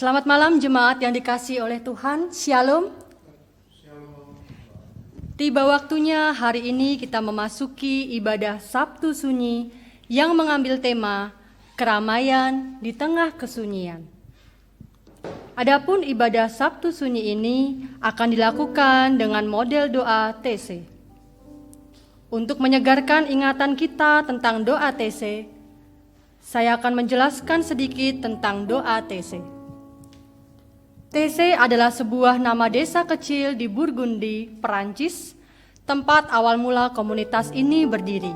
Selamat malam jemaat yang dikasihi oleh Tuhan, Shalom. Tiba waktunya hari ini kita memasuki ibadah Sabtu Sunyi yang mengambil tema keramaian di tengah kesunyian. Adapun ibadah Sabtu Sunyi ini akan dilakukan dengan model doa TC. Untuk menyegarkan ingatan kita tentang doa TC, saya akan menjelaskan sedikit tentang doa TC. TC adalah sebuah nama desa kecil di Burgundy, Perancis, tempat awal mula komunitas ini berdiri.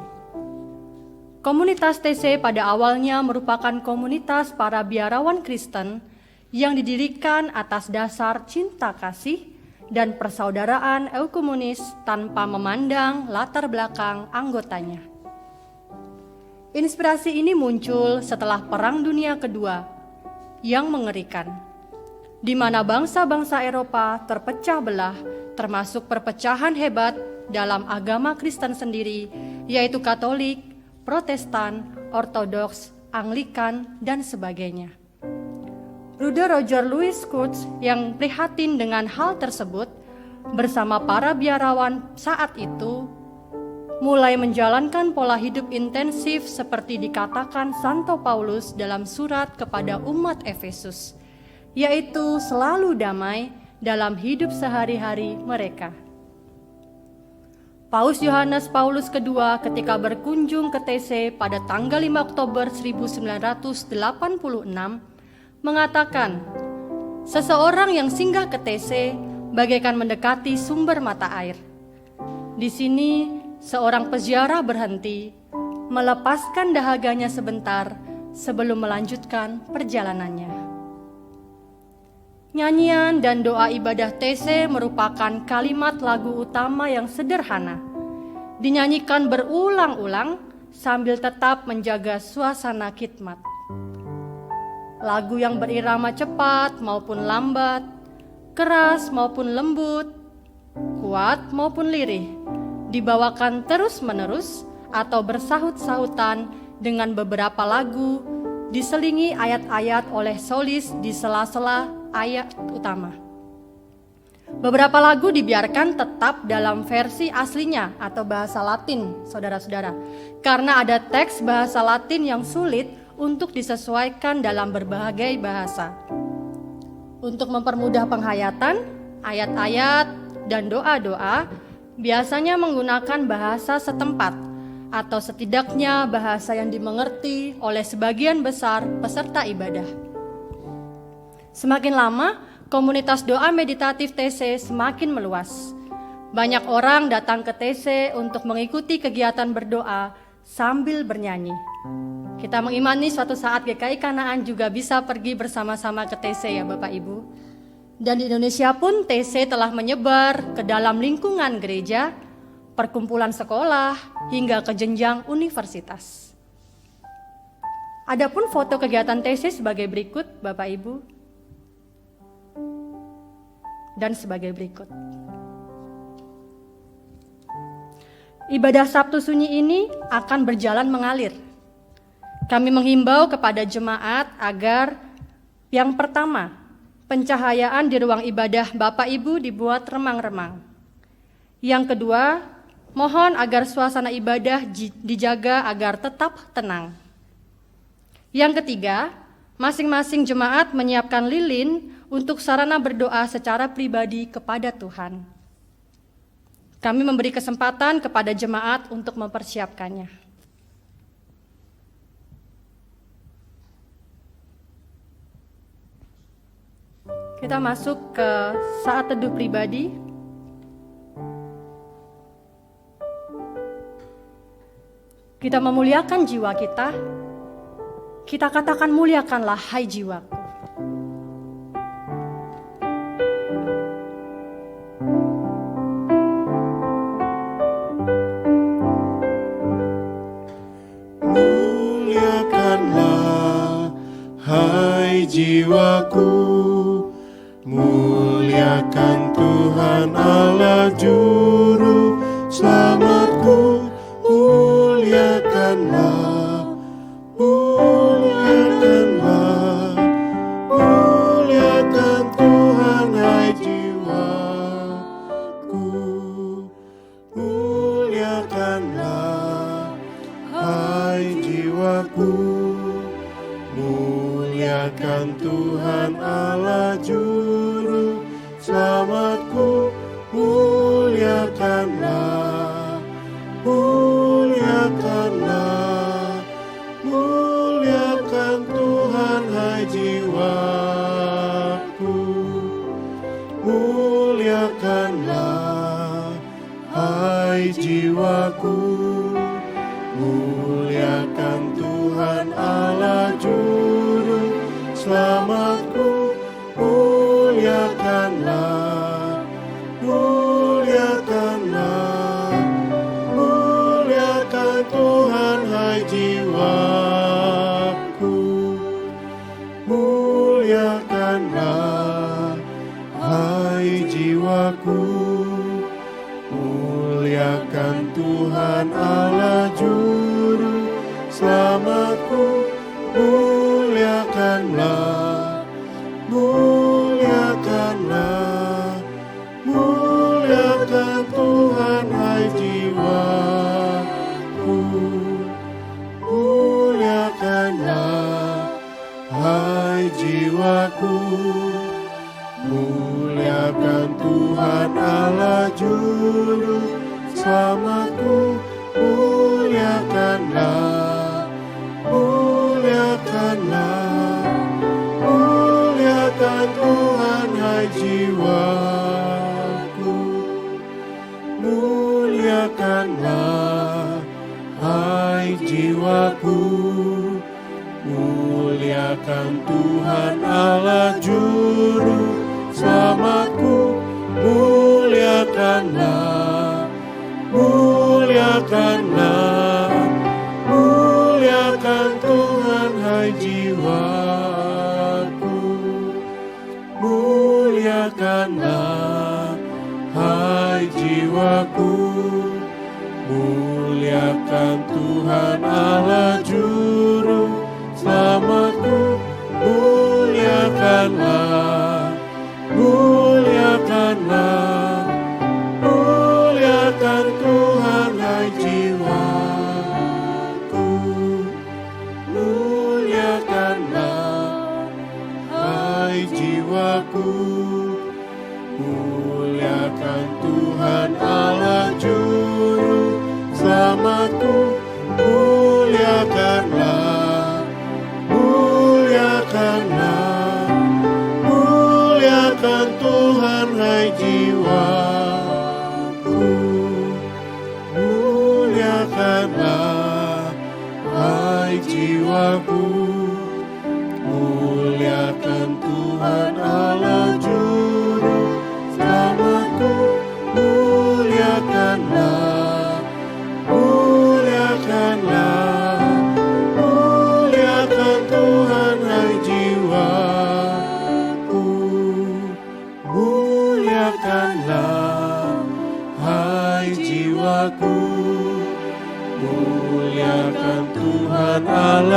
Komunitas TC pada awalnya merupakan komunitas para biarawan Kristen yang didirikan atas dasar cinta kasih dan persaudaraan ekumenis tanpa memandang latar belakang anggotanya. Inspirasi ini muncul setelah Perang Dunia Kedua yang mengerikan, di mana bangsa-bangsa Eropa terpecah belah, termasuk perpecahan hebat dalam agama Kristen sendiri, yaitu Katolik, Protestan, Ortodoks, Anglikan, dan sebagainya. Bruder Roger Louis Kurtz yang prihatin dengan hal tersebut bersama para biarawan saat itu mulai menjalankan pola hidup intensif seperti dikatakan Santo Paulus dalam surat kepada umat Efesus, yaitu selalu damai dalam hidup sehari-hari mereka. Paus Yohanes Paulus II ketika berkunjung ke TC pada tanggal 5 Oktober 1986 mengatakan, seseorang yang singgah ke TC bagaikan mendekati sumber mata air. Di sini seorang peziarah berhenti, melepaskan dahaganya sebentar sebelum melanjutkan perjalanannya. Nyanyian dan doa ibadah TC merupakan kalimat lagu utama yang sederhana, dinyanyikan berulang-ulang sambil tetap menjaga suasana khidmat. Lagu yang berirama cepat maupun lambat, keras maupun lembut, kuat maupun lirih, dibawakan terus-menerus atau bersahut-sahutan dengan beberapa lagu, diselingi ayat-ayat oleh solis di sela-sela ayat utama. Beberapa lagu dibiarkan tetap dalam versi aslinya atau bahasa Latin, saudara-saudara, karena ada teks bahasa Latin yang sulit untuk disesuaikan dalam berbagai bahasa. Untuk mempermudah penghayatan, ayat-ayat dan doa-doa biasanya menggunakan bahasa setempat atau setidaknya bahasa yang dimengerti oleh sebagian besar peserta ibadah. Semakin lama, komunitas doa meditatif TC semakin meluas. Banyak orang datang ke TC untuk mengikuti kegiatan berdoa sambil bernyanyi. Kita mengimani suatu saat GKI Kanaan juga bisa pergi bersama-sama ke TC ya Bapak Ibu. Dan di Indonesia pun TC telah menyebar ke dalam lingkungan gereja, perkumpulan sekolah, hingga ke jenjang universitas. Adapun foto kegiatan TC sebagai berikut, Bapak Ibu, dan sebagai berikut. Ibadah Sabtu Sunyi ini akan berjalan mengalir. Kami menghimbau kepada jemaat agar yang pertama, pencahayaan di ruang ibadah Bapak Ibu dibuat remang-remang. Yang kedua, mohon agar suasana ibadah dijaga agar tetap tenang. Yang ketiga, masing-masing jemaat menyiapkan lilin untuk sarana berdoa secara pribadi kepada Tuhan. Kami memberi kesempatan kepada jemaat untuk mempersiapkannya. Kita masuk ke saat teduh pribadi. Kita memuliakan jiwa kita. Kita katakan, muliakanlah hai jiwaku. Muliakanlah hai jiwaku, muliakan Tuhan Allah Juru Selamatku. Muliakanlah, muliakanlah, muliakan Tuhan hai jiwaku. Muliakanlah hai jiwaku, muliakan Tuhan Allah Juru Selamatku. Muliakanlah, muliakanlah, muliakan Tuhan hai jiwaku. Muliakanlah hai jiwaku, muliakan Tuhan Allah Juru Selamatku. Muliakanlah, muliakanlah, muliakan Tuhan hai jiwaku. Muliakanlah hai jiwaku, muliakan Tuhan Allah Juru Selamatku. Muliakanlah, muliakanlah, muliakan Tuhan hai jiwaku. Muliakanlah hai jiwaku, muliakan Tuhan Allah Juru Selamatku. Muliakanlah, muliakanlah, muliakan Tuhan hai jiwaku. Muliakanlah hai jiwaku, muliakan Tuhan Allah Juru Selamatku. Muliakanlah, muliakanlah, muliakan Tuhan hai jiwaku. Muliakanlah hai jiwaku, muliakan Tuhan Allah Juru Selamatku. Muliakanlah, muliakanlah, muliakan Tuhan hai jiwaku. Muliakanlah hai jiwaku, muliakan Tuhan Allah Juru Selamatku. Muliakanlah, muliakanlah, muliakan Tuhan hai jiwaku. Muliakanlah hai jiwaku, muliakan Tuhan Allah Juru Selamatku. Muliakanlah, muliakanlah, muliakan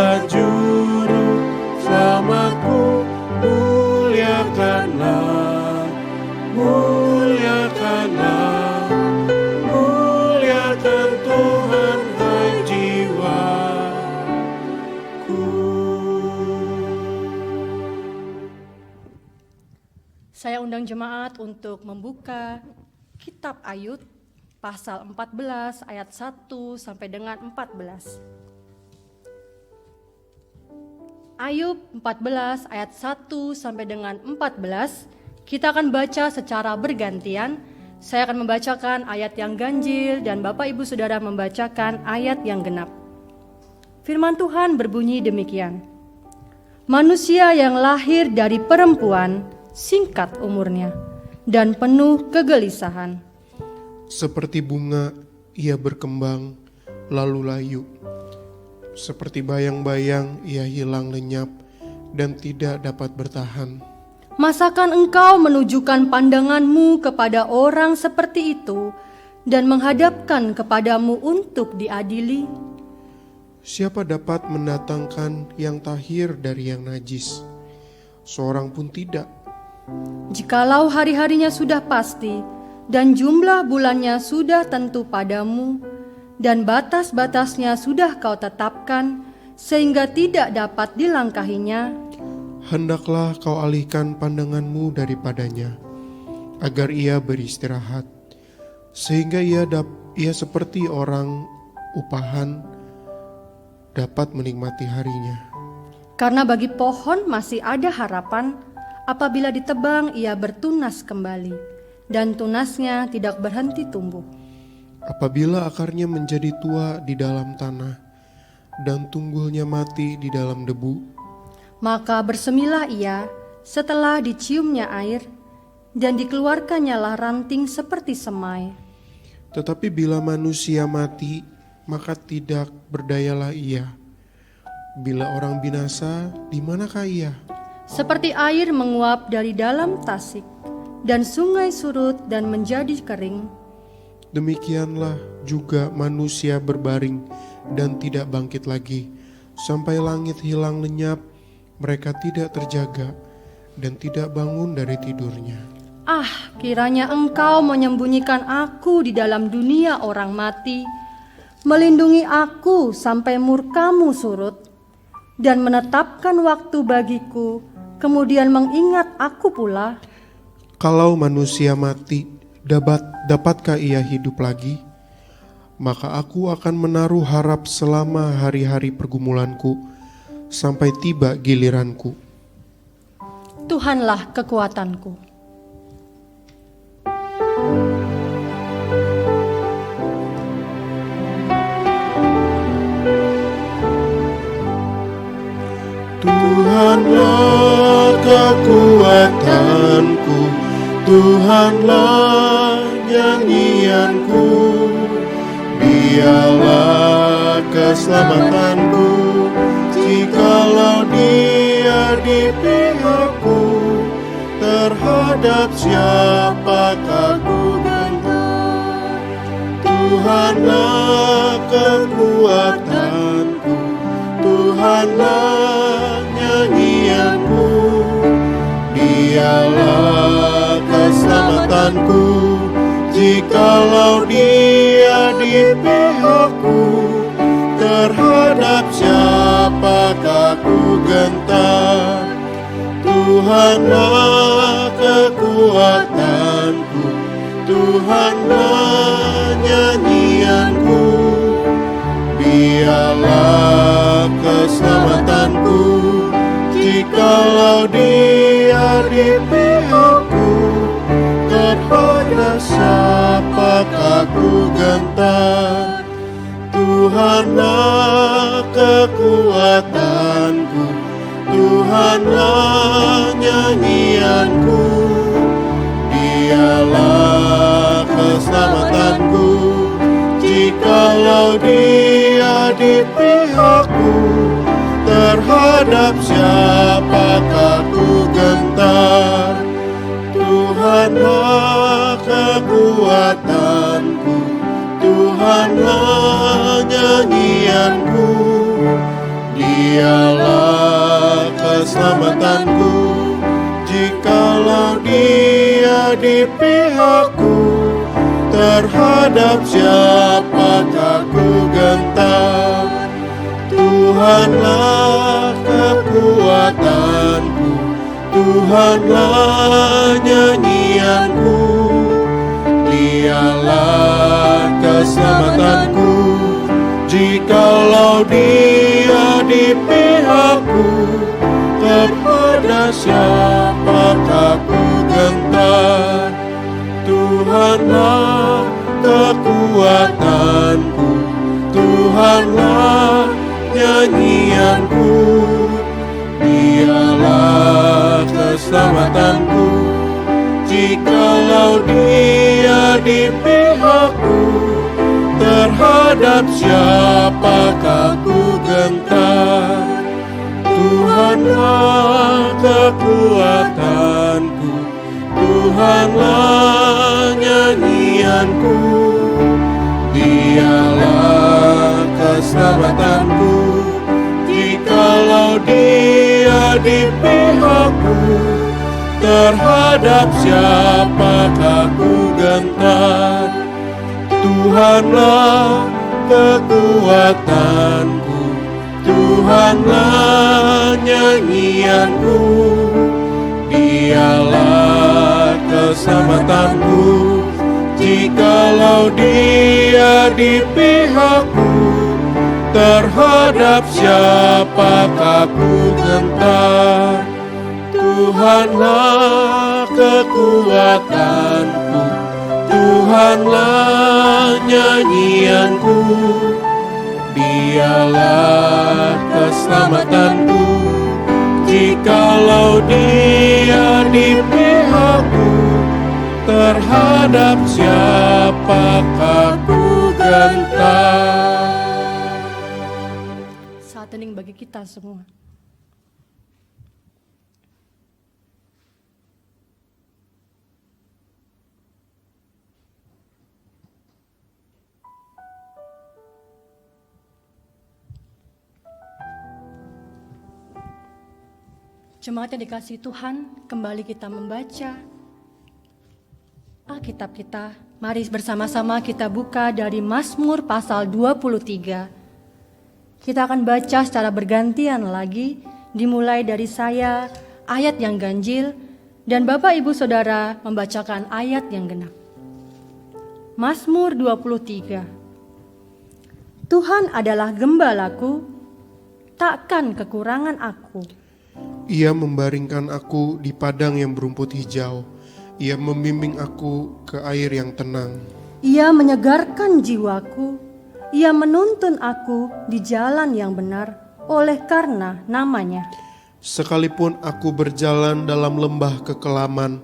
Allah juru selamatku, muliakanlah, muliakanlah, muliakan Tuhan hai jiwaku. Saya undang jemaat untuk membuka Kitab Ayub pasal 14 ayat 1 sampai dengan 14. Ayub 14 ayat 1 sampai dengan 14, kita akan baca secara bergantian. Saya akan membacakan ayat yang ganjil dan Bapak Ibu Saudara membacakan ayat yang genap. Firman Tuhan berbunyi demikian. Manusia yang lahir dari perempuan singkat umurnya dan penuh kegelisahan. Seperti bunga ia berkembang lalu layu. Seperti bayang-bayang ia hilang lenyap dan tidak dapat bertahan. Masakan engkau menunjukkan pandanganmu kepada orang seperti itu dan menghadapkan kepadamu untuk diadili? Siapa dapat mendatangkan yang tahir dari yang najis? Seorang pun tidak. Jikalau hari-harinya sudah pasti dan jumlah bulannya sudah tentu padamu dan batas-batasnya sudah kau tetapkan sehingga tidak dapat dilangkahinya, Hendaklah kau alihkan pandanganmu daripadanya, agar ia beristirahat, sehingga ia seperti orang upahan dapat menikmati harinya. Karena bagi pohon masih ada harapan, apabila ditebang ia bertunas kembali, dan tunasnya tidak berhenti tumbuh. Apabila akarnya menjadi tua di dalam tanah, dan tunggulnya mati di dalam debu, maka bersemilah ia setelah diciumnya air, dan dikeluarkannyalah ranting seperti semai. tetapi bila manusia mati, maka tidak berdayalah ia. Bila orang binasa, di manakah ia? Seperti air menguap dari dalam tasik, dan sungai surut dan menjadi kering. Demikianlah juga manusia berbaring dan tidak bangkit lagi, sampai langit hilang lenyap, mereka tidak terjaga dan tidak bangun dari tidurnya. Ah, kiranya engkau menyembunyikan aku di dalam dunia orang mati, melindungi aku sampai murkamu surut, dan menetapkan waktu bagiku, kemudian mengingat aku pula. Kalau manusia mati, dapatkah ia hidup lagi? Maka aku akan menaruh harap selama hari-hari pergumulanku, sampai tiba giliranku. Tuhanlah kekuatanku. Tuhanlah kekuatanku, Tuhanlah nyanyianku, Dialah keselamatanku, jikalau Dia di pihakku, terhadap siapakah ku gentar. Tuhanlah kekuatanku, Tuhanlah nyanyianku, Dialah keselamatanku, jikalau Dia di pihakku, terhadap siapakah ku gentar. Tuhanlah kekuatanku, Tuhanlah nyanyianku, Dialah keselamatanku, jikalau Dia di pihakku, terhadap siapakah ku gentar. Tuhanlah kekuatanku, Tuhanlah nyanyianku, Dialah keselamatanku, jikalau Dia di pihakku, terhadap siapakah ku gentar. Tuhanlah kekuatanku, Tuhanlah nyanyianku, Dialah keselamatanku, jikalau Dia di pihakku, terhadap siapakah ku gentar. Tuhanlah kekuatanku, Tuhanlah nyanyianku. Dialah keselamatanku, jikalau Dia di pihakku, kepada siapakah ku gentar. Tuhanlah kekuatanku, Tuhanlah nyanyianku. Dialah keselamatanku, jikalau Dia di pihakku, terhadap siapakah ku gentar. Tuhanlah kekuatanku, Tuhanlah nyanyianku. Dialah keselamatanku, jikalau Dia di pihakku, terhadap siapakah ku gentar. Tuhanlah kekuatanku, Tuhanlah nyanyianku. Dialah keselamatanku, jikalau Dia di pihakku, terhadap siapakah ku gentar. Tuhanlah kekuatanku, Tuhanlah nyanyianku. Dialah keselamatanku, jikalau Dia di pihakku, terhadap siapakah ku gentar. Saat hening bagi kita semua. Jemaat yang dikasihi Tuhan, kembali kita membaca Alkitab kita. Mari bersama-sama kita buka dari Mazmur pasal 23. Kita akan baca secara bergantian lagi, dimulai dari saya ayat yang ganjil, dan Bapak Ibu Saudara membacakan ayat yang genap. Mazmur 23. Tuhan adalah gembalaku, takkan kekurangan aku. Ia membaringkan aku di padang yang berumput hijau. Ia membimbing aku ke air yang tenang. Ia menyegarkan jiwaku. Ia menuntun aku di jalan yang benar oleh karena namanya. Sekalipun aku berjalan dalam lembah kekelaman,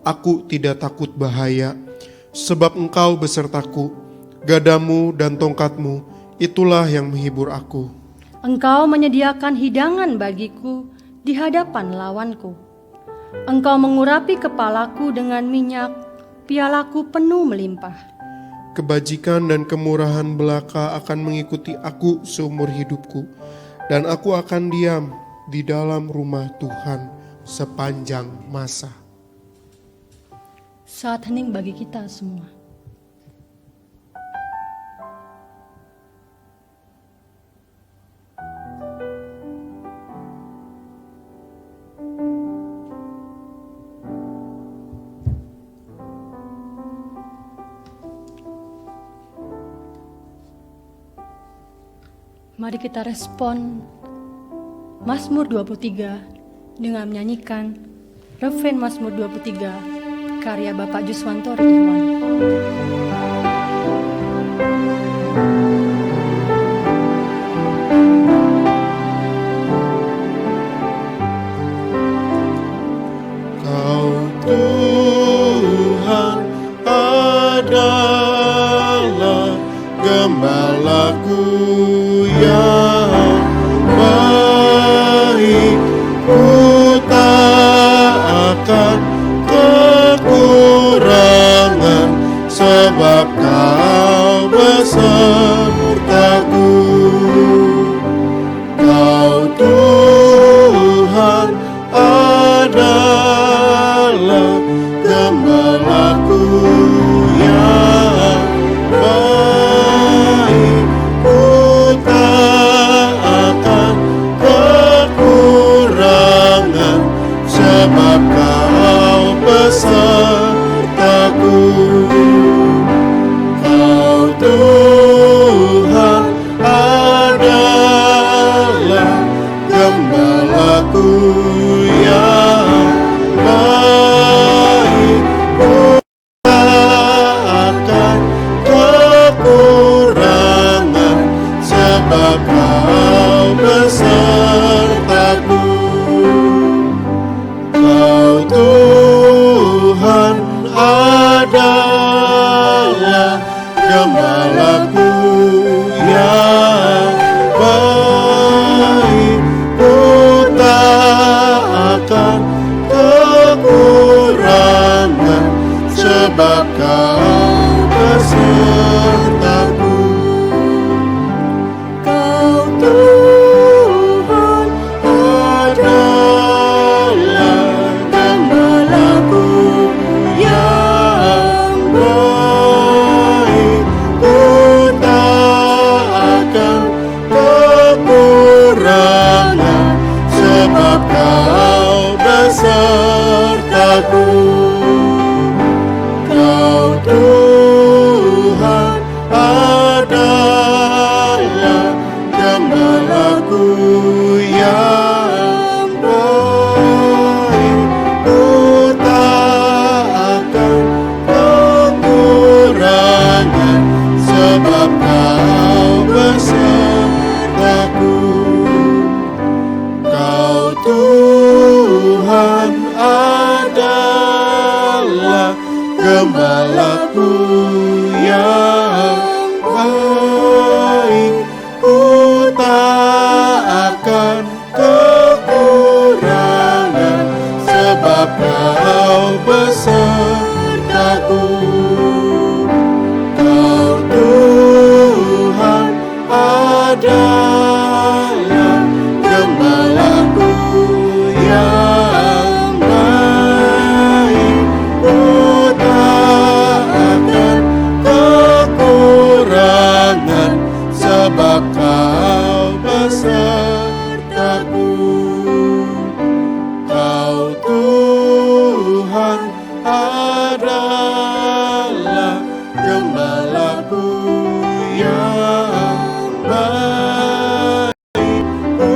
aku tidak takut bahaya, sebab Engkau besertaku. Gadamu dan tongkatmu, itulah yang menghibur aku. Engkau menyediakan hidangan bagiku di hadapan lawanku. Engkau mengurapi kepalaku dengan minyak, pialaku penuh melimpah. Kebajikan dan kemurahan belaka akan mengikuti aku seumur hidupku, dan aku akan diam di dalam rumah Tuhan sepanjang masa. Saat hening bagi kita semua. Mari kita respon Mazmur 23 dengan menyanyikan refren Mazmur 23 karya Bapak Juswanto Iwan. Kau Tuhan adalah gembalaku yang baik, ku tak akan kekurangan, sebab Kau besertaku. Kau Gembalaku yang baik, ku tak akan kekurangan, sebab Kau besertaku. Kau Tuhan adalah gembalaku yang baik, ku tak akan kekurangan, sebab Kau besertaku. Kau Tuhan adalah gembalaku yang baik, ku tak akan kekurangan, sebab Kau besertaku. Kau Tuhan adalah gembalaku yang baik, ku tak akan kekurangan, sebab Kau besertaku. Kau Tuhan adalah gembalaku yang baik, ku tak akan kekurangan, sebab Kau besertaku. Kau Tuhan adalah gembalaku yang baik, ku tak akan kekurangan, sebab Kau besertaku. Kau Tuhan adalah gembalaku yang baik, ku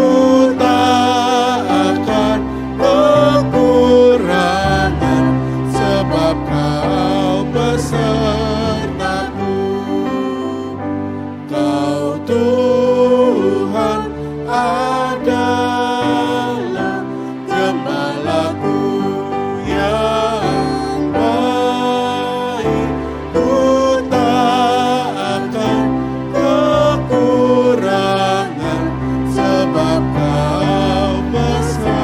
tak akan kekurangan, sebab Kau besertaku. Kau Tuhan adalah gembalaku yang baik, ku tak akan kekurangan, sebab Kau besertaku.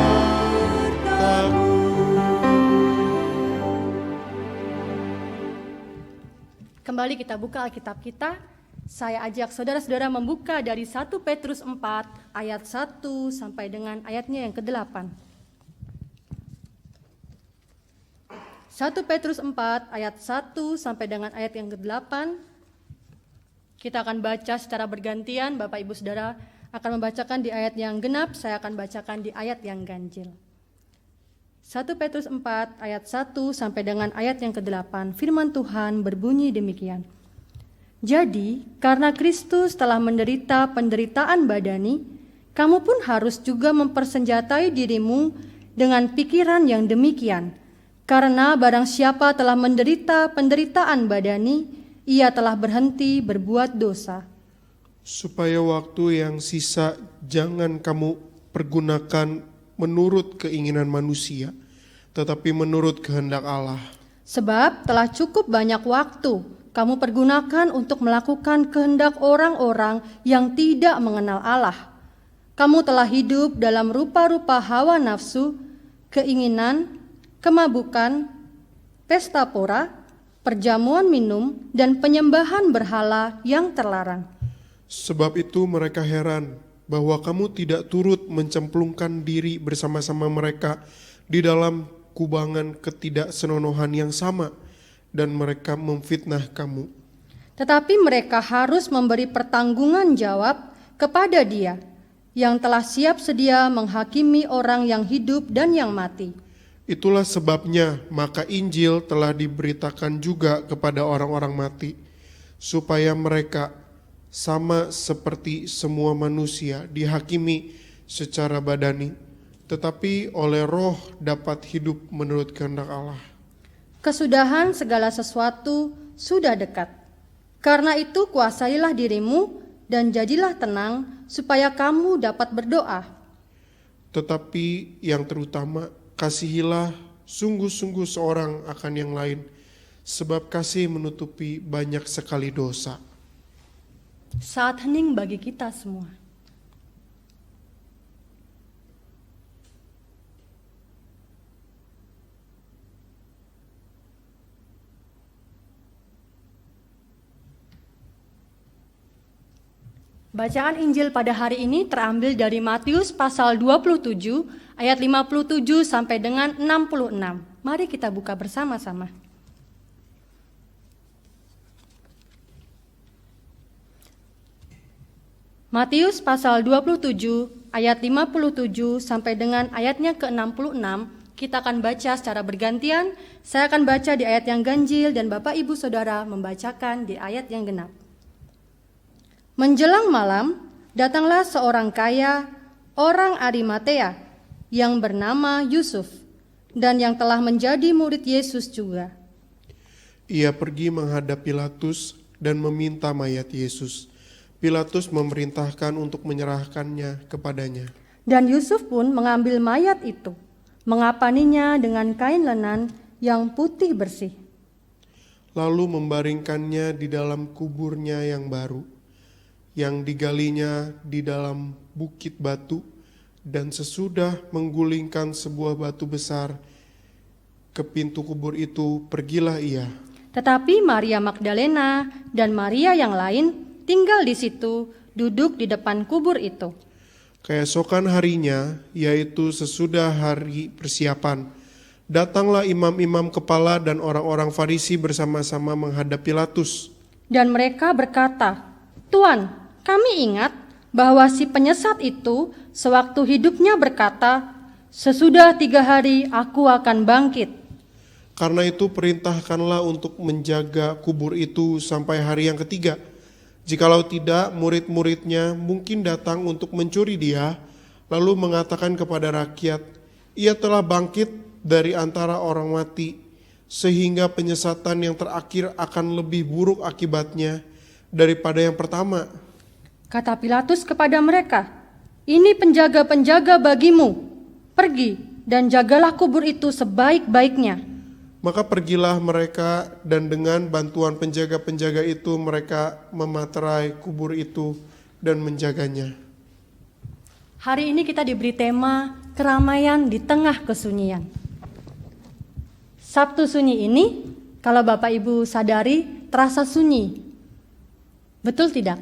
Kembali kita buka Alkitab kita. Saya ajak saudara-saudara membuka dari 1 Petrus 4 ayat 1 sampai dengan ayatnya yang ke-8. 1 Petrus 4 ayat 1 sampai dengan ayat yang ke-8. Kita akan baca secara bergantian, Bapak Ibu Saudara akan membacakan di ayat yang genap, saya akan bacakan di ayat yang ganjil. 1 Petrus 4 ayat 1 sampai dengan ayat yang ke-8, firman Tuhan berbunyi demikian. Jadi, karena Kristus telah menderita penderitaan badani, kamu pun harus juga mempersenjatai dirimu dengan pikiran yang demikian. Karena barang siapa telah menderita penderitaan badani, ia telah berhenti berbuat dosa. Supaya waktu yang sisa jangan kamu pergunakan menurut keinginan manusia, tetapi menurut kehendak Allah. Sebab telah cukup banyak waktu kamu pergunakan untuk melakukan kehendak orang-orang yang tidak mengenal Allah. Kamu telah hidup dalam rupa-rupa hawa nafsu, keinginan, kemabukan, pesta pora, perjamuan minum, dan penyembahan berhala yang terlarang. Sebab itu mereka heran bahwa kamu tidak turut mencemplungkan diri bersama-sama mereka di dalam kubangan ketidaksenonohan yang sama, dan mereka memfitnah kamu. Tetapi mereka harus memberi pertanggungan jawab kepada Dia yang telah siap sedia menghakimi orang yang hidup dan yang mati. Itulah sebabnya maka Injil telah diberitakan juga kepada orang-orang mati, supaya mereka sama seperti semua manusia dihakimi secara badani, tetapi oleh roh dapat hidup menurut kehendak Allah. Kesudahan segala sesuatu sudah dekat. Karena itu kuasailah dirimu dan jadilah tenang supaya kamu dapat berdoa. Tetapi yang terutama, kasihilah sungguh-sungguh seorang akan yang lain, sebab kasih menutupi banyak sekali dosa. Saat hening bagi kita semua. Bacaan Injil pada hari ini terambil dari Matius pasal 27 ayat 57 sampai dengan 66. Mari kita buka bersama-sama. Matius pasal 27 ayat 57 sampai dengan ayatnya ke-66, kita akan baca secara bergantian. Saya akan baca di ayat yang ganjil dan Bapak Ibu Saudara membacakan di ayat yang genap. Menjelang malam, datanglah seorang kaya, orang Arimatea, yang bernama Yusuf, dan yang telah menjadi murid Yesus juga. Ia pergi menghadap Pilatus dan meminta mayat Yesus. Pilatus memerintahkan untuk menyerahkannya kepadanya. Dan Yusuf pun mengambil mayat itu, mengapaninya dengan kain lenan yang putih bersih. Lalu membaringkannya di dalam kuburnya yang baru, yang digalinya di dalam bukit batu, dan sesudah menggulingkan sebuah batu besar ke pintu kubur itu, pergilah ia. Tetapi Maria Magdalena dan Maria yang lain tinggal di situ, duduk di depan kubur itu. Keesokan harinya, yaitu sesudah hari persiapan, datanglah imam-imam kepala dan orang-orang Farisi bersama-sama menghadap Pilatus. Dan mereka berkata, "Tuan, kami ingat bahwa si penyesat itu sewaktu hidupnya berkata, 'Sesudah 3 hari aku akan bangkit.' Karena itu perintahkanlah untuk menjaga kubur itu sampai hari yang ketiga. Jikalau tidak, murid-muridnya mungkin datang untuk mencuri dia, lalu mengatakan kepada rakyat, 'Ia telah bangkit dari antara orang mati,' sehingga penyesatan yang terakhir akan lebih buruk akibatnya daripada yang pertama." Kata Pilatus kepada mereka, "Ini penjaga-penjaga bagimu. Pergi dan jagalah kubur itu sebaik-baiknya." Maka pergilah mereka, dan dengan bantuan penjaga-penjaga itu mereka mematerai kubur itu dan menjaganya. Hari ini kita diberi tema keramaian di tengah kesunyian. Sabtu sunyi ini, kalau Bapak Ibu sadari, terasa sunyi. Betul tidak?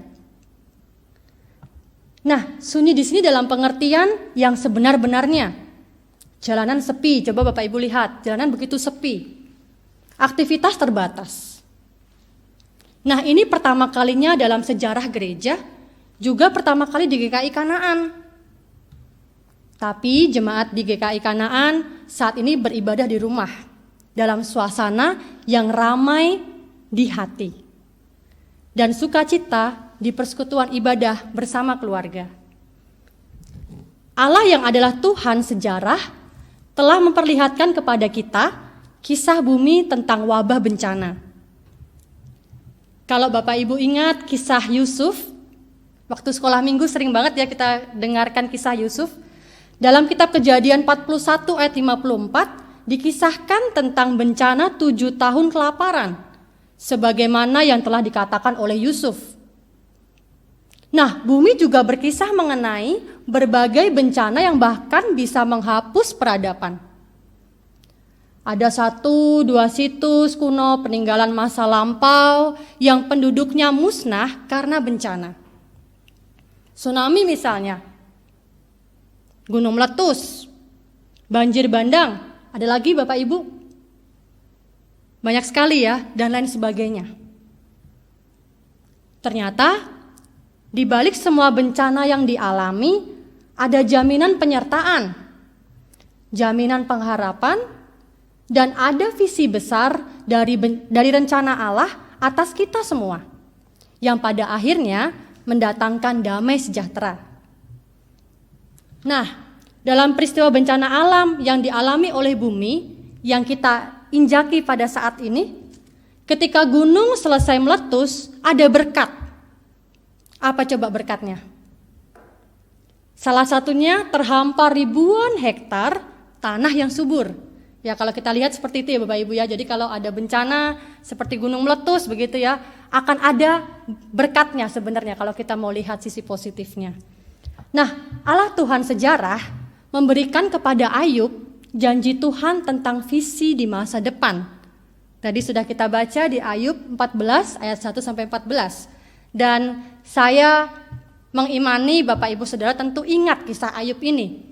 Nah, sunyi di sini dalam pengertian yang sebenar-benarnya. Jalanan sepi, coba Bapak Ibu lihat, jalanan begitu sepi. Aktivitas terbatas. Nah, ini pertama kalinya dalam sejarah gereja, juga pertama kali di GKI Kanaan. Tapi jemaat di GKI Kanaan saat ini beribadah di rumah, dalam suasana yang ramai di hati. Dan sukacita di persekutuan ibadah bersama keluarga. Allah yang adalah Tuhan sejarah telah memperlihatkan kepada kita kisah bumi tentang wabah bencana. Kalau Bapak Ibu ingat kisah Yusuf, waktu sekolah minggu sering banget ya kita dengarkan kisah Yusuf. Dalam kitab Kejadian 41 ayat 54 dikisahkan tentang bencana 7 tahun kelaparan, sebagaimana yang telah dikatakan oleh Yusuf. Nah, bumi juga berkisah mengenai berbagai bencana yang bahkan bisa menghapus peradaban. Ada 1-2 situs kuno peninggalan masa lampau yang penduduknya musnah karena bencana. Tsunami misalnya, gunung meletus, banjir bandang, ada lagi Bapak Ibu? Banyak sekali ya, dan lain sebagainya. Ternyata di balik semua bencana yang dialami, ada jaminan penyertaan, jaminan pengharapan, dan ada visi besar dari rencana Allah atas kita semua, yang pada akhirnya mendatangkan damai sejahtera. Nah, dalam peristiwa bencana alam yang dialami oleh bumi, yang kita injaki pada saat ini, ketika gunung selesai meletus, ada berkat. Apa coba berkatnya? Salah satunya terhampar ribuan hektar tanah yang subur. Ya, kalau kita lihat seperti itu ya Bapak Ibu ya. Jadi kalau ada bencana seperti gunung meletus begitu ya, akan ada berkatnya sebenarnya kalau kita mau lihat sisi positifnya. Nah, Allah Tuhan sejarah memberikan kepada Ayub janji Tuhan tentang visi di masa depan. Tadi sudah kita baca di Ayub 14 ayat 1 sampai 14. Dan saya mengimani Bapak Ibu Saudara tentu ingat kisah Ayub ini.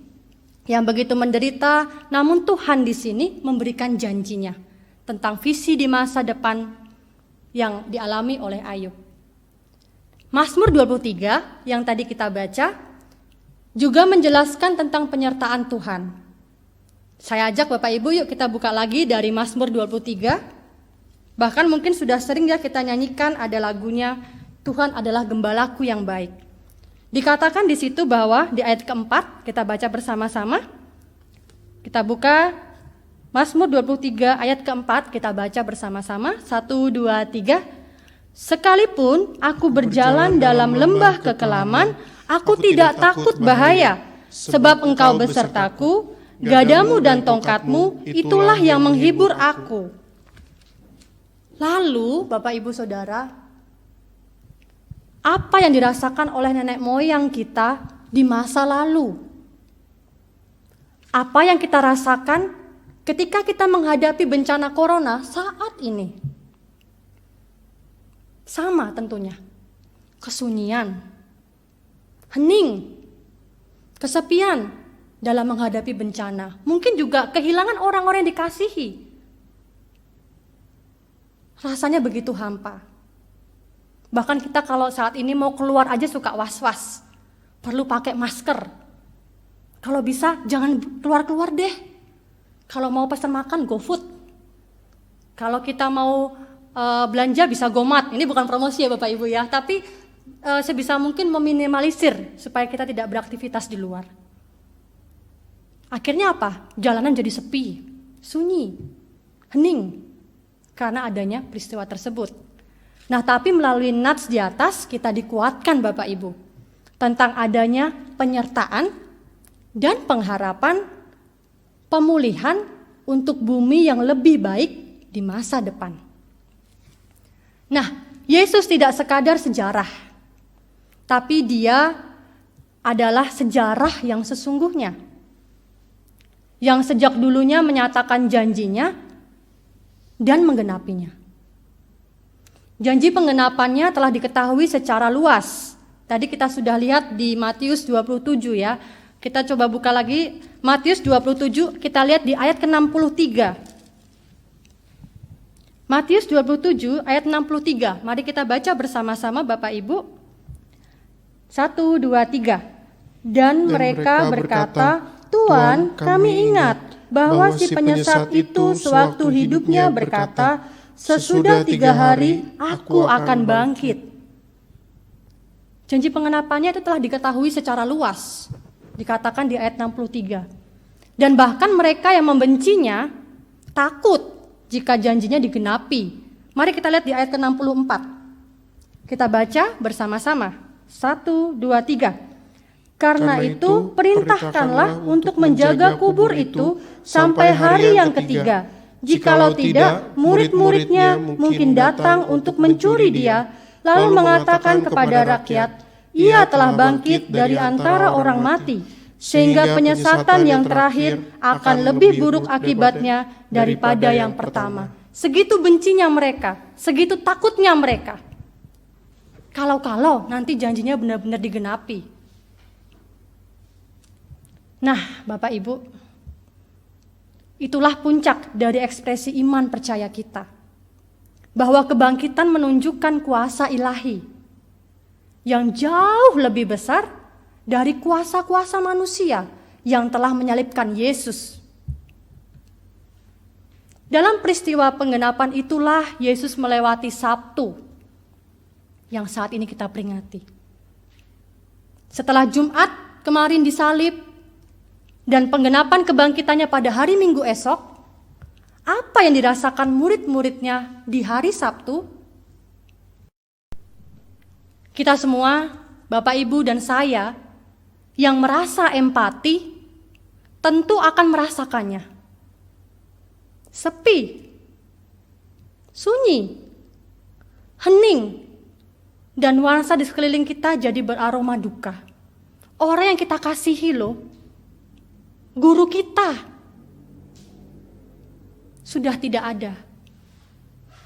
Yang begitu menderita, namun Tuhan di sini memberikan janjinya tentang visi di masa depan yang dialami oleh Ayub. Mazmur 23 yang tadi kita baca juga menjelaskan tentang penyertaan Tuhan. Saya ajak Bapak Ibu yuk kita buka lagi dari Mazmur 23. Bahkan mungkin sudah sering ya kita nyanyikan ada lagunya, Tuhan adalah gembalaku yang baik. Dikatakan di situ bahwa di ayat keempat, kita baca bersama-sama. Kita buka Mazmur 23 ayat keempat, kita baca bersama-sama. 1, 2, 3. Sekalipun aku berjalan dalam lembah kekelaman, aku tidak takut bahaya, sebab engkau besertaku, gadamu dan tongkatmu, itulah yang menghibur aku. Lalu, Bapak Ibu Saudara, apa yang dirasakan oleh nenek moyang kita di masa lalu? Apa yang kita rasakan ketika kita menghadapi bencana corona saat ini? Sama tentunya. Kesunyian, hening, kesepian dalam menghadapi bencana. Mungkin juga kehilangan orang-orang yang dikasihi. Rasanya begitu hampa. Bahkan kita kalau saat ini mau keluar aja suka was-was. Perlu pakai masker. Kalau bisa jangan keluar-keluar deh. Kalau mau pesan makan GoFood. Kalau kita mau belanja bisa GoMart. Ini bukan promosi ya Bapak Ibu ya. Tapi sebisa mungkin meminimalisir supaya kita tidak beraktivitas di luar. Akhirnya apa? Jalanan jadi sepi, sunyi, hening. Karena adanya peristiwa tersebut. Nah, tapi melalui nats di atas kita dikuatkan Bapak Ibu tentang adanya penyertaan dan pengharapan pemulihan untuk bumi yang lebih baik di masa depan. Nah, Yesus tidak sekadar sejarah, tapi dia adalah sejarah yang sesungguhnya. Yang sejak dulunya menyatakan janjinya dan menggenapinya. Janji penggenapannya telah diketahui secara luas. Tadi kita sudah lihat di Matius 27 ya. Kita coba buka lagi Matius 27, kita lihat di ayat ke-63. Matius 27 ayat 63. Mari kita baca bersama-sama Bapak Ibu. 1, 2, 3. Dan mereka berkata, Tuhan, kami ingat bahwa si penyesat itu sewaktu hidupnya berkata, sesudah 3 hari aku akan bangkit. Janji pengenapannya itu telah diketahui secara luas. Dikatakan di ayat 63. Dan bahkan mereka yang membencinya takut jika janjinya digenapi. Mari kita lihat di ayat ke-64. Kita baca bersama-sama. 1, 2, 3. Karena itu perintahkanlah untuk menjaga kubur itu sampai hari yang ketiga. Jikalau tidak, murid-muridnya mungkin datang untuk mencuri dia, lalu mengatakan kepada rakyat, ia telah bangkit dari antara orang mati, sehingga penyesatan yang terakhir akan lebih buruk akibatnya daripada yang pertama. Segitu bencinya mereka, segitu takutnya mereka. Kalau nanti janjinya benar-benar digenapi. Nah, Bapak Ibu, itulah puncak dari ekspresi iman percaya kita. Bahwa kebangkitan menunjukkan kuasa ilahi yang jauh lebih besar dari kuasa-kuasa manusia yang telah menyalibkan Yesus. Dalam peristiwa penggenapan itulah Yesus melewati Sabtu yang saat ini kita peringati. Setelah Jumat kemarin disalib, dan penggenapan kebangkitannya pada hari Minggu esok, apa yang dirasakan murid-muridnya di hari Sabtu? Kita semua, Bapak, Ibu, dan saya yang merasa empati, tentu akan merasakannya. Sepi, sunyi, hening, dan nuansa di sekeliling kita jadi beraroma duka. Orang yang kita kasihi loh, guru kita, sudah tidak ada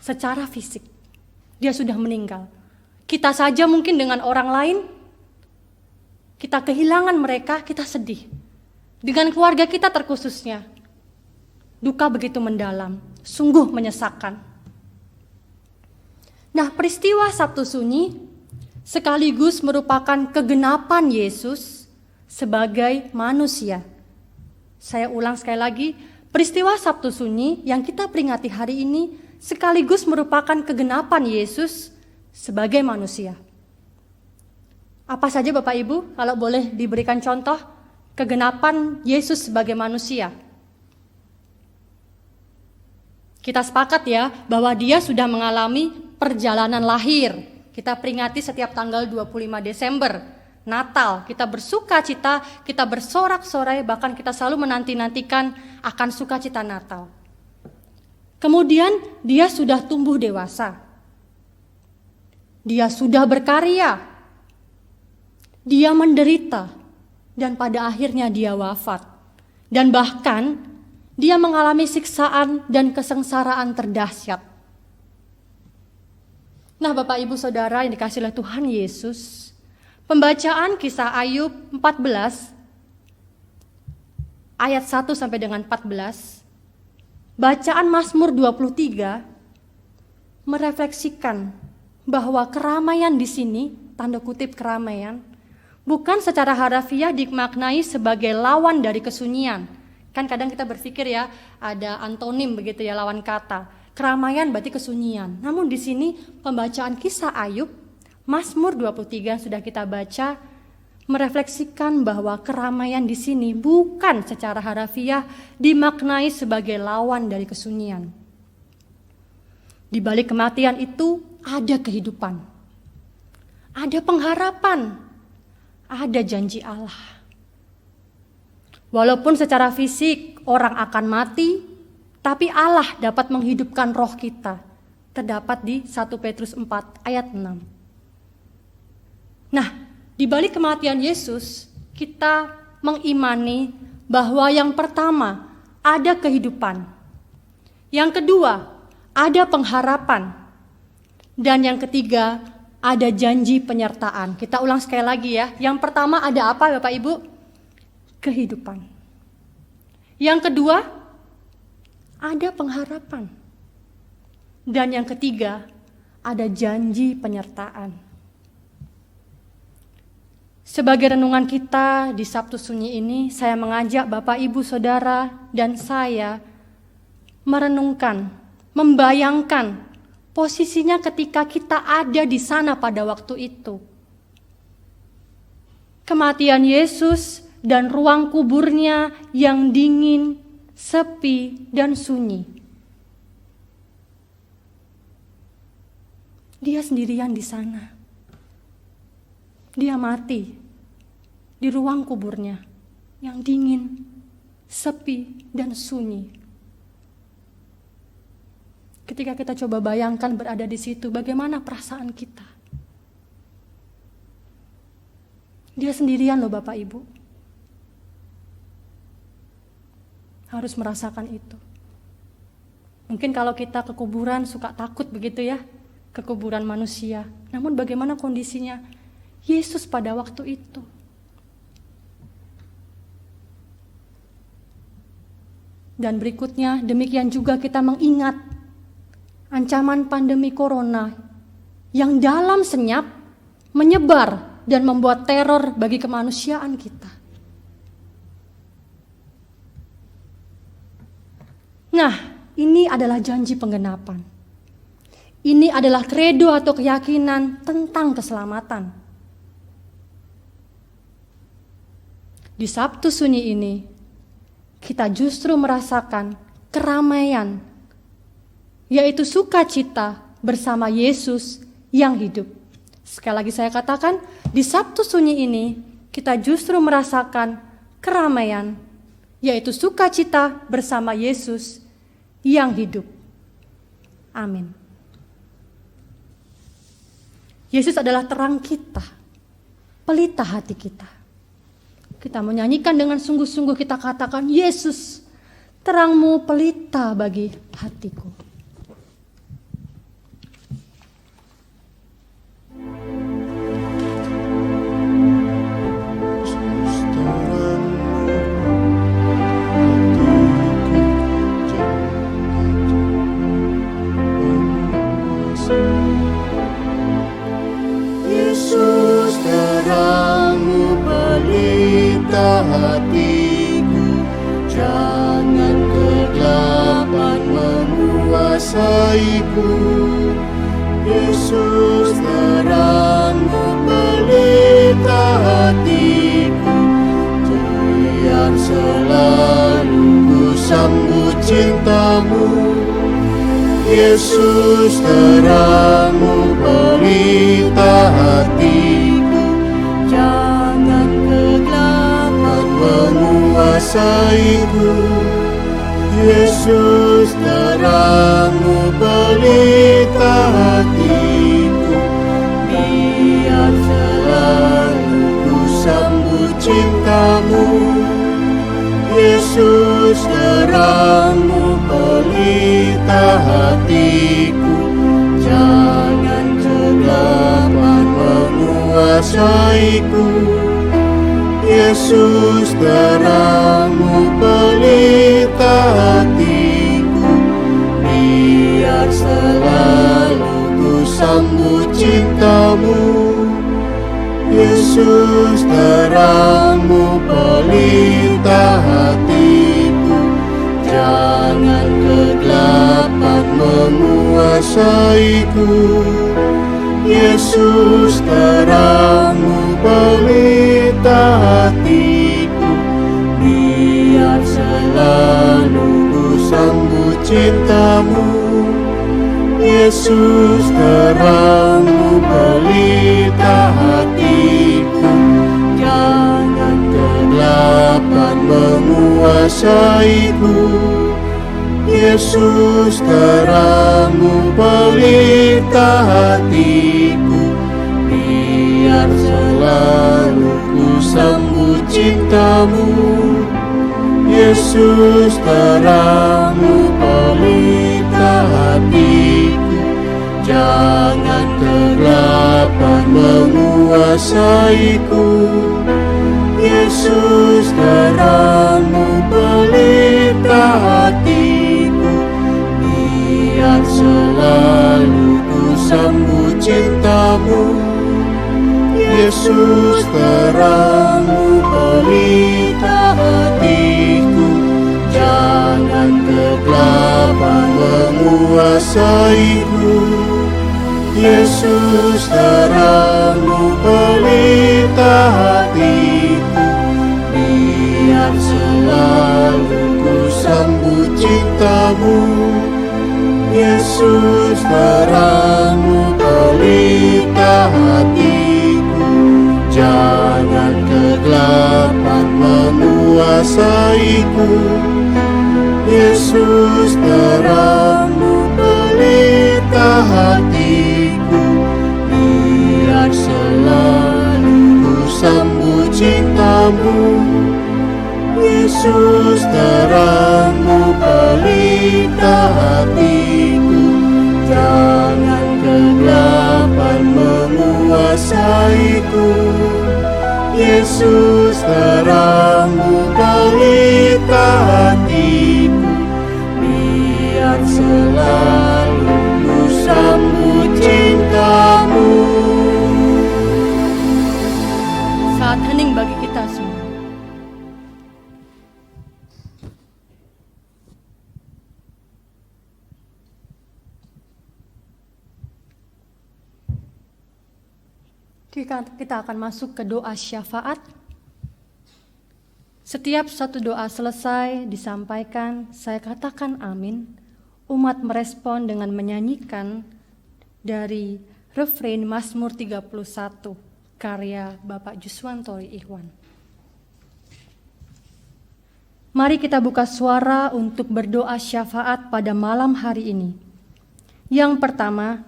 secara fisik. Dia sudah meninggal. Kita saja mungkin dengan orang lain, kita kehilangan mereka, kita sedih. Dengan keluarga kita terkhususnya, duka begitu mendalam, sungguh menyesakkan. Nah, peristiwa Sabtu Sunyi sekaligus merupakan kegenapan Yesus sebagai manusia. Saya ulang sekali lagi, peristiwa Sabtu Sunyi yang kita peringati hari ini sekaligus merupakan kegenapan Yesus sebagai manusia. Apa saja Bapak Ibu, kalau boleh diberikan contoh kegenapan Yesus sebagai manusia? Kita sepakat ya bahwa dia sudah mengalami perjalanan lahir. Kita peringati setiap tanggal 25 Desember, Natal. Kita bersuka cita, kita bersorak-sorai, bahkan kita selalu menanti-nantikan akan sukacita Natal. Kemudian dia sudah tumbuh dewasa. Dia sudah berkarya. Dia menderita. Dan pada akhirnya dia wafat. Dan bahkan dia mengalami siksaan dan kesengsaraan terdahsyat. Nah, Bapak Ibu Saudara yang dikasihi oleh Tuhan Yesus, pembacaan kisah Ayub 14 ayat 1 sampai dengan 14, bacaan Mazmur 23 merefleksikan bahwa keramaian di sini, tanda kutip keramaian, bukan secara harafiah dimaknai sebagai lawan dari kesunyian. Kan kadang kita berpikir ya, ada antonim begitu ya, lawan kata. Keramaian berarti kesunyian. Namun di sini pembacaan kisah Ayub, Mazmur 23 yang sudah kita baca, merefleksikan bahwa keramaian di sini bukan secara harafiah dimaknai sebagai lawan dari kesunyian. Di balik kematian itu ada kehidupan, ada pengharapan, ada janji Allah. Walaupun secara fisik orang akan mati, tapi Allah dapat menghidupkan roh kita. Terdapat di 1 Petrus 4 ayat 6. Nah, di balik kematian Yesus, kita mengimani bahwa yang pertama ada kehidupan. Yang kedua, ada pengharapan. Dan yang ketiga, ada janji penyertaan. Kita ulang sekali lagi ya. Yang pertama ada apa Bapak Ibu? Kehidupan. Yang kedua, ada pengharapan. Dan yang ketiga, ada janji penyertaan. Sebagai renungan kita di Sabtu Sunyi ini, saya mengajak Bapak, Ibu, Saudara, dan saya merenungkan, membayangkan posisinya ketika kita ada di sana pada waktu itu. Kematian Yesus dan ruang kuburnya yang dingin, sepi, dan sunyi. Dia sendirian di sana. Dia mati di ruang kuburnya yang dingin, sepi, dan sunyi. Ketika kita coba bayangkan berada di situ, bagaimana perasaan kita? Dia sendirian loh Bapak Ibu. Harus merasakan itu. Mungkin kalau kita ke kuburan suka takut begitu ya, ke kuburan manusia. Namun bagaimana kondisinya Yesus pada waktu itu? Dan berikutnya demikian juga kita mengingat ancaman pandemi corona yang dalam senyap menyebar dan membuat teror bagi kemanusiaan kita. Nah, ini adalah janji penggenapan. Ini adalah kredo atau keyakinan tentang keselamatan. Di Sabtu Sunyi ini, kita justru merasakan keramaian, yaitu sukacita bersama Yesus yang hidup. Sekali lagi saya katakan, di Sabtu Sunyi ini kita justru merasakan keramaian, yaitu sukacita bersama Yesus yang hidup. Amin. Yesus adalah terang kita, pelita hati kita. Kita menyanyikan dengan sungguh-sungguh, kita katakan, Yesus, terangmu pelita bagi hatiku. Yesus, terangmu pelita hatiku, jangan kegelapan menguasaiku. Yesus, terangmu pelita hatiku, biar selalu ku sambut cintamu. Yesus, terangmu pelita hatiku, jangan kegelapan menguasaiku. Yesus, terangmu pelita hatiku, biar selalu ku sambut cintamu. Yesus, terangmu pelita hatiku, jangan kegelapan menguasaiku. Yesus, terangmu pelita hatiku, biar selalu ku sambut cintamu. Yesus, terangmu pelita hatiku, jangan kegelapan menguasaiku. Yesus, terangmu pelita hatiku, biar selalu ku sambut cintamu. Yesus, terangmu pelita hatiku, jangan kegelapan menguasaiku. Yesus, terangmu pelita hatiku, biar selalu ku sambut cintamu. Yesus, terangmu pelita hatiku, jangan kegelapan menguasaiku. Yesus, terangmu pelita hatiku, biar selalu ku sambut cintamu. Yesus, terangmu pelita hatiku, jangan kegelapan menguasaiku. Yesus, terangmu pelita hatiku, biar selalu ku sambut cintamu. Yesus, terangmu pelita hatiku, jangan kegelapan menguasaiku. Yesus, terangmu pelita hatiku, biar selalu ku sambut cintamu. Yesus, terangmu pelita hatiku, jangan kegelapan menguasaiku. Yesus, terangmu pelita hatiku, biar selalu ku sambut cintamu. Saat hening bagi kita semua. Kita akan masuk ke doa syafaat. Setiap satu doa selesai disampaikan, saya katakan amin. Umat merespon dengan menyanyikan dari refrain Mazmur 31, karya Bapak Juswantori Ikhwan. Mari kita buka suara untuk berdoa syafaat pada malam hari ini. Yang pertama,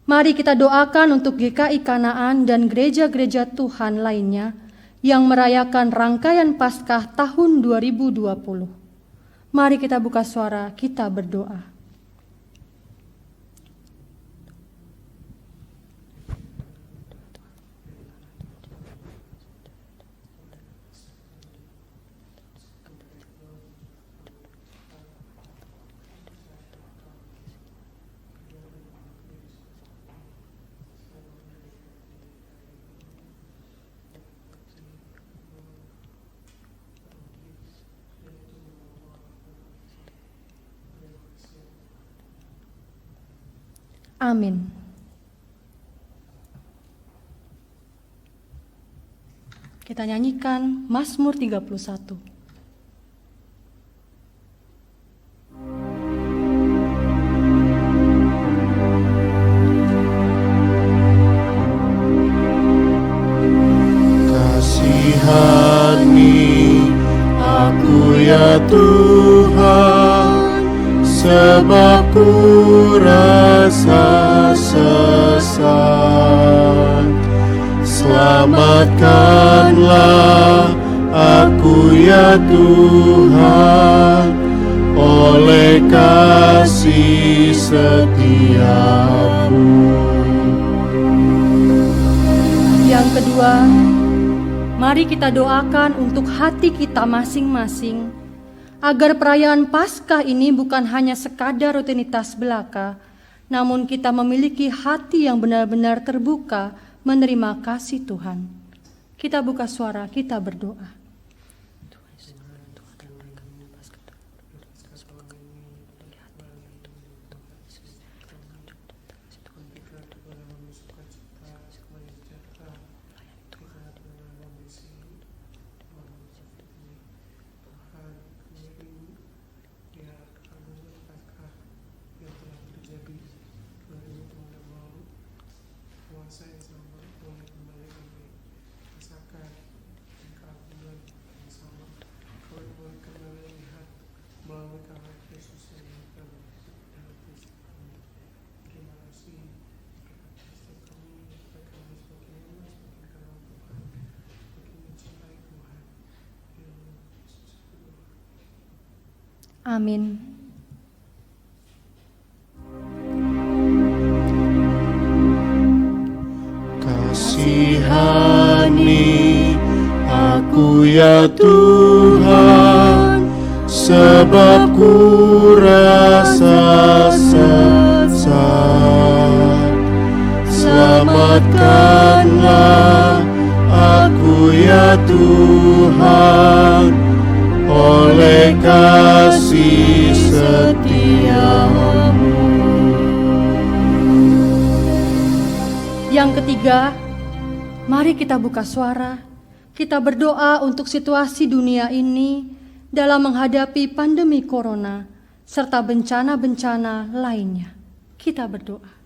mari kita doakan untuk GKI Kanaan dan gereja-gereja Tuhan lainnya yang merayakan rangkaian Paskah tahun 2020. Mari kita buka suara, kita berdoa. Amin. Kita nyanyikan Mazmur 31. Kasihani aku ya Tuhan, sebab ku rasa sesat. Selamatkanlah aku ya Tuhan, oleh kasih setiamu. Yang kedua, mari kita doakan untuk hati kita masing-masing, agar perayaan Paskah ini bukan hanya sekadar rutinitas belaka, namun kita memiliki hati yang benar-benar terbuka menerima kasih Tuhan. Kita buka suara, kita berdoa. Amin. Kasihani aku ya Tuhan, sebab ku rasa sesat. Selamatkanlah aku ya Tuhan, oleh kasih setiamu. Yang ketiga, mari kita buka suara, kita berdoa untuk situasi dunia ini dalam menghadapi pandemi corona serta bencana-bencana lainnya. Kita berdoa.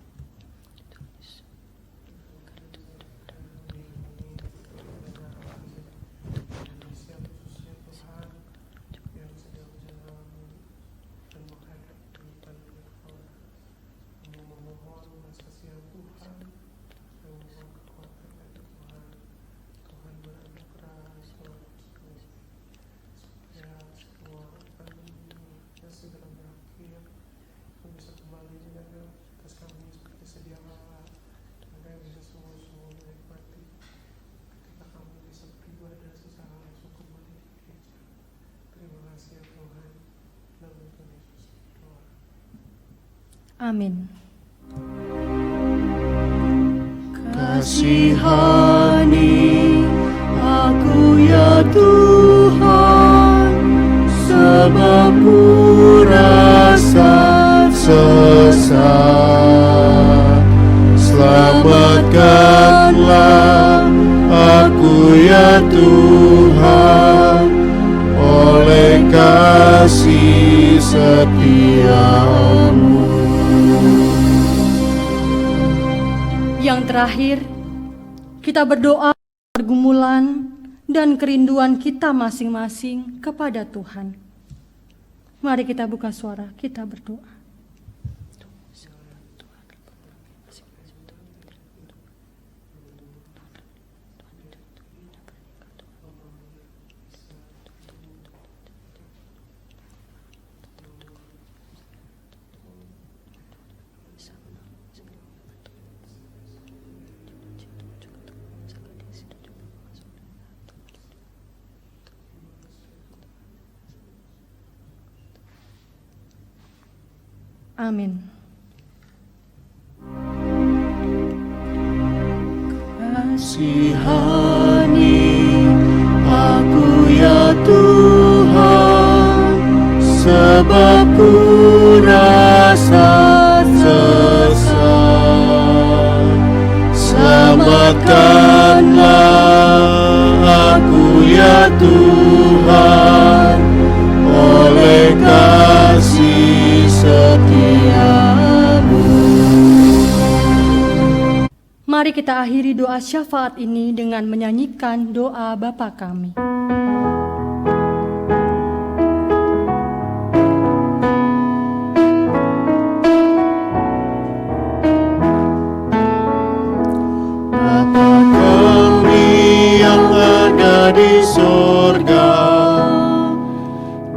Amin. Kasihani aku ya Tuhan, sebab ku rasa sesat. Selamatkanlah aku ya Tuhan, kasih setiamu. Yang terakhir, kita berdoa pergumulan dan kerinduan kita masing-masing kepada Tuhan. Mari kita buka suara, kita berdoa. Amin. Kasihani aku ya Tuhan, sebab ku rasa sesat. Selamatkanlah aku ya Tuhan, oleh kasih setiamu. Mari kita akhiri doa syafaat ini dengan menyanyikan doa Bapa kami. Bapa kami yang ada di sorga,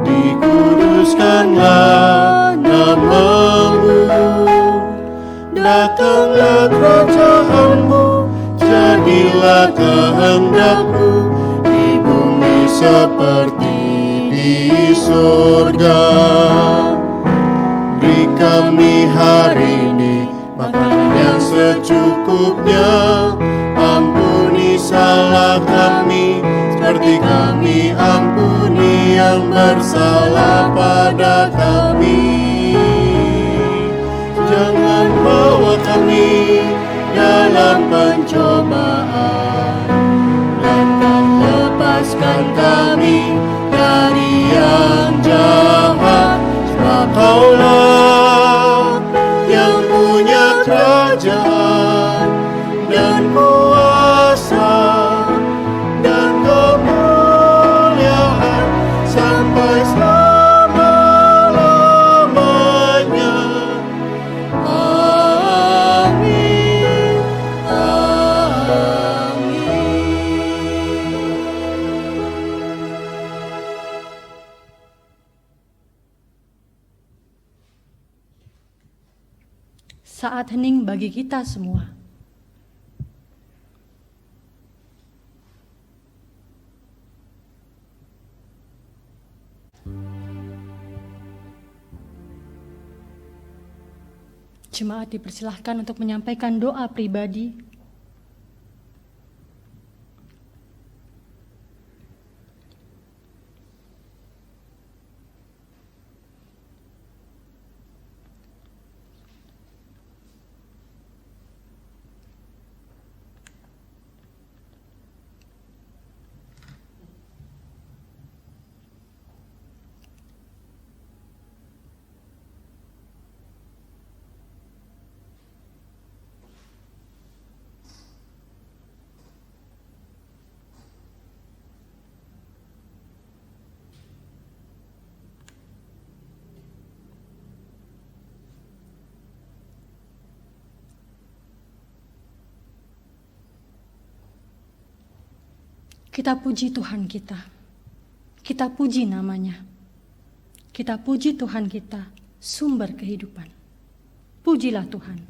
dikuduskanlah nama-Mu. Datanglah kerajaan-Mu, jadilah kehendak-Mu di bumi seperti di sorga. Beri kami hari ini makanan yang secukupnya. Ampuni salah kami, seperti kami ampuni yang bersalah pada kami. Jangan bawa kami dalam pencobaan, melainkan lepaskan kami dari yang jahat. Sebab Kaulah yang punya kerajaan dan kuasa dan kemuliaan sampai selama-lamanya. Amin, amin. Saat hening bagi kita semua. Jemaat dipersilahkan untuk menyampaikan doa pribadi. Kita puji Tuhan kita. Kita puji namanya. Kita puji Tuhan kita, sumber kehidupan. Pujilah Tuhan.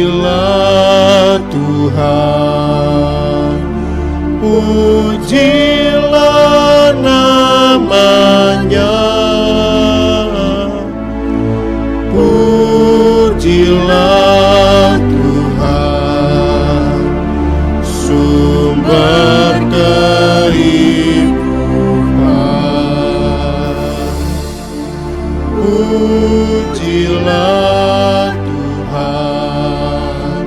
Pujilah Tuhan, pujilah namanya. Pujilah Tuhan, sumber kehidupan. Pujilah Tuhan,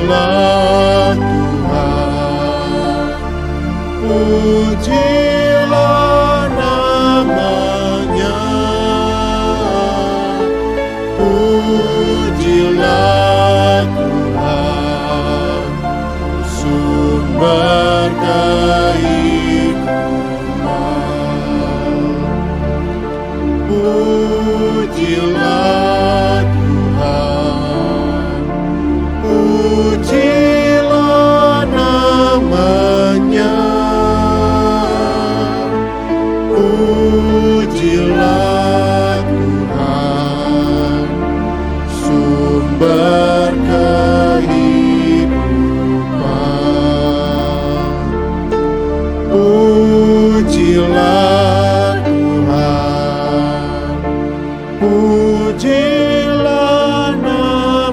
Pujilah Tuhan, pujilah namanya, pujilah Tuhan, sumber kehidupan. Pujilah Tuhan, pujilah namanya, pujilah Tuhan, sumber kehidupan. Pujilah Tuhan, pujilah namanya,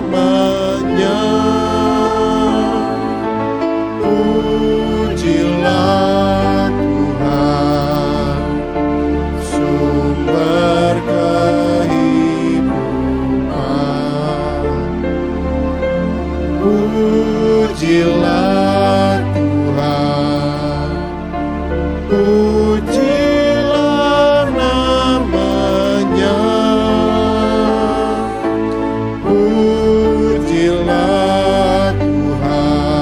pujilah Tuhan, sumber kehidupan. Pujilah Tuhan, pujilah namanya, pujilah Tuhan,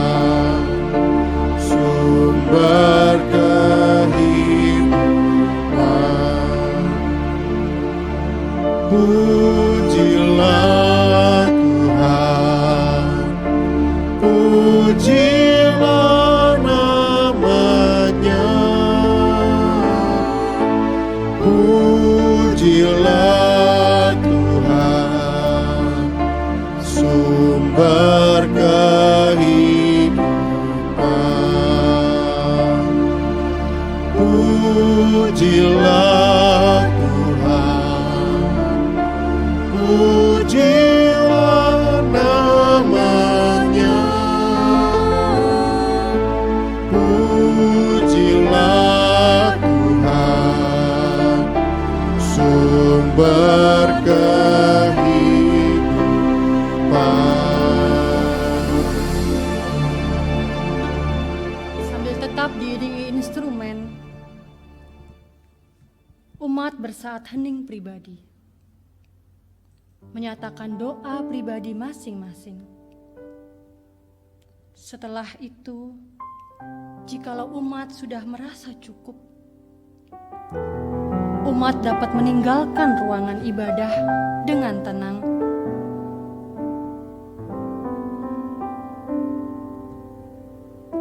sumber kehidupan. Pujilah Tuhan, pujilah namanya, pujilah Tuhan, sumber kehidupan. Pujilah Tuhan, pujilah namanya, pujilah Tuhan, sumber kehidupan. Sambil tetap diiringi instrumen, umat bersaat hening pribadi, menyatakan doa pribadi masing-masing. Setelah itu, jikalau umat sudah merasa cukup, umat dapat meninggalkan ruangan ibadah dengan tenang.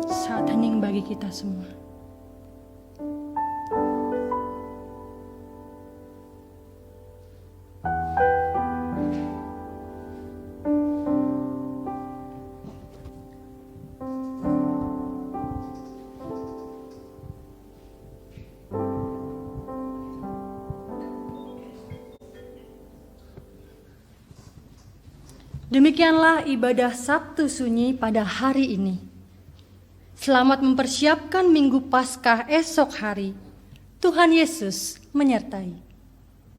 Saat hening bagi kita semua. Demikianlah ibadah Sabtu Sunyi pada hari ini. Selamat mempersiapkan Minggu Paskah esok hari. Tuhan Yesus menyertai.